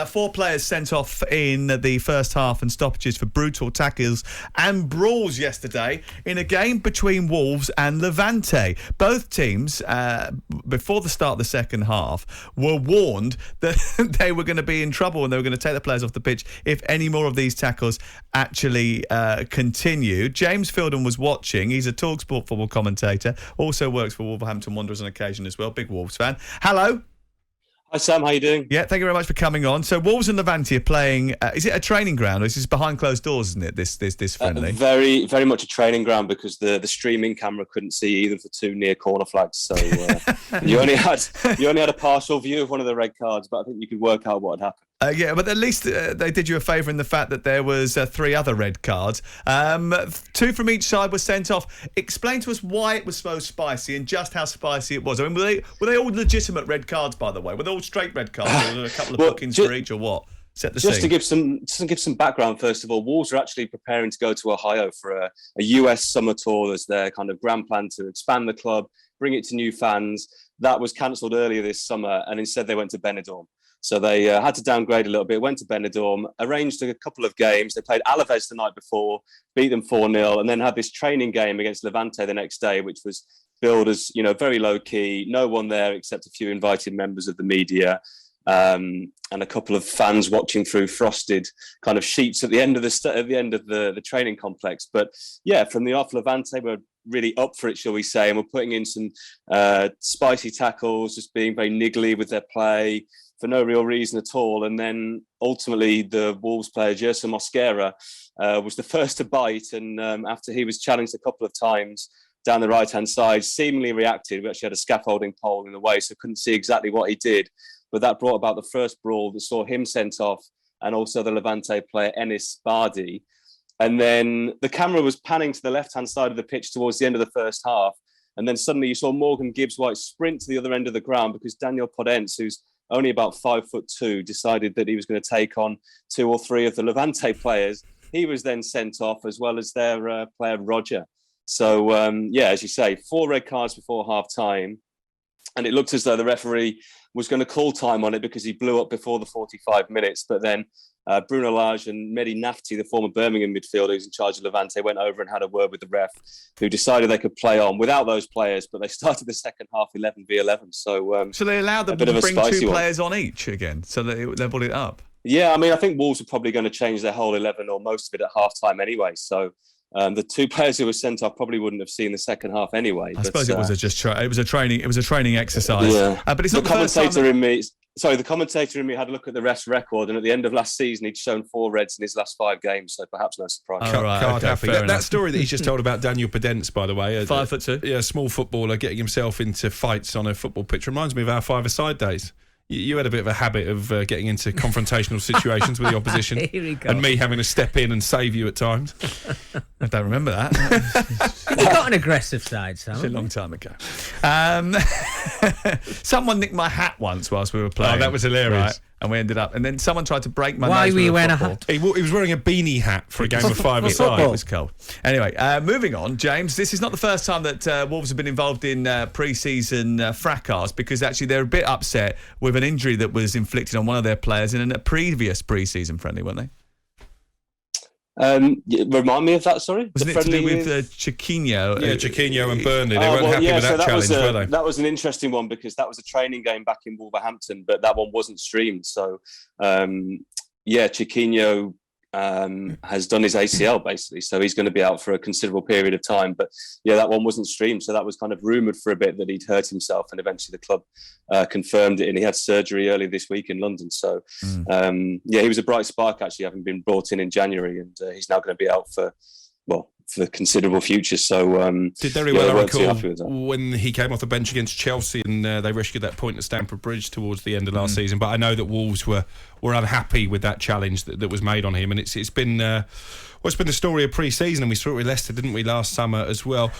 Four players sent off in the first half and stoppages for brutal tackles and brawls yesterday in a game between Wolves and Levante. Both teams, before the start of the second half, were warned that they were going to be in trouble and they were going to take the players off the pitch if any more of these tackles actually continued. James Fielden was watching. He's a talkSPORT football commentator, also works for Wolverhampton Wanderers on occasion as well, big Wolves fan. Hello. Hi Sam, how you doing? Yeah, thank you very much for coming on. So Wolves and Levante are playing. Is it a training ground, or is this behind closed doors? Isn't it this friendly? Very, very much a training ground because the streaming camera couldn't see either of the two near corner flags. So you only had a partial view of one of the red cards, but I think you could work out what had happened. Yeah, but at least they did you a favour in the fact that there was 3 other red cards. 2 from each side were sent off. Explain to us why it was so spicy and just how spicy it was. I mean, were they all legitimate red cards, by the way? Were they all straight red cards, or were there a couple of bookings for each, or what? Set the scene. To give some background, first of all, Wolves are actually preparing to go to Ohio for a US summer tour as their kind of grand plan to expand the club, bring it to new fans. That was cancelled earlier this summer, and instead they went to Benidorm. So they had to downgrade a little bit, went to Benidorm, arranged a couple of games. They played Alaves the night before, beat them 4-0, and then had this training game against Levante the next day, which was billed as, very low key. No one there except a few invited members of the media, and a couple of fans watching through frosted kind of sheets at the end of the training complex. But yeah, from the off, Levante were really up for it, shall we say, and we're putting in some spicy tackles, just being very niggly with their play for no real reason at all. And then ultimately the Wolves player, Gerson Mosquera, was the first to bite. And after he was challenged a couple of times down the right-hand side, seemingly reacted. We actually had a scaffolding pole in the way, so couldn't see exactly what he did. But that brought about the first brawl that saw him sent off, and also the Levante player, Enis Bardi. And then the camera was panning to the left-hand side of the pitch towards the end of the first half. And then suddenly you saw Morgan Gibbs-White sprint to the other end of the ground because Daniel Podence, who's only about 5'2", decided that he was going to take on 2 or 3 of the Levante players. He was then sent off, as well as their player Roger. So, as you say, 4 red cards before half-time. And it looked as though the referee was going to call time on it because he blew up before the 45 minutes. But then Bruno Lage and Mehdi Nafti, the former Birmingham midfielder who's in charge of Levante, went over and had a word with the ref, who decided they could play on without those players, but they started the second half 11v11. So they allowed them to bring 2 players on each again, so they leveled it up. Yeah, I mean, I think Wolves are probably going to change their whole 11 or most of it at half-time anyway. So the 2 players who were sent off probably wouldn't have seen the second half anyway. I suppose it was a training exercise. Yeah. But it's not the commentator in me. The commentator in me had a look at the ref's record, and at the end of last season, he'd shown 4 reds in his last 5 games, so perhaps no surprise. That story that he's just told about Daniel Podence, by the way, 5'2", a small footballer getting himself into fights on a football pitch, reminds me of our 5-a-side days. You had a bit of a habit of getting into confrontational situations with the opposition, and me having to step in and save you at times. I don't remember that. You got an aggressive side, Sam. It's a long time ago. Someone nicked my hat once whilst we were playing. Oh, that was hilarious. Right? And we ended up, and then someone tried to break my nose. Why were you with wearing a football. hat? He was wearing a beanie hat for a game of 5-a-side. It was cold. Anyway, moving on, James. This is not the first time that Wolves have been involved in pre-season fracas, because actually they're a bit upset with an injury that was inflicted on one of their players in a previous pre-season friendly, weren't they? Remind me of that, sorry? Wasn't it to do with Chiquinho? Yeah, Chiquinho and Burnley. They weren't happy with that challenge, were they? That was an interesting one because that was a training game back in Wolverhampton, but that one wasn't streamed. So, Chiquinho has done his ACL, basically. So he's going to be out for a considerable period of time. But, that one wasn't streamed. So that was kind of rumoured for a bit that he'd hurt himself, and eventually the club confirmed it, and he had surgery early this week in London. So, he was a bright spark, actually, having been brought in January, and he's now going to be out for the considerable future. So did very well, I recall, when he came off the bench against Chelsea, and they rescued that point at Stamford Bridge towards the end of last season. But I know that Wolves were unhappy with that challenge that was made on him, and it's been the story of pre-season, and we saw it with Leicester, didn't we, last summer as well.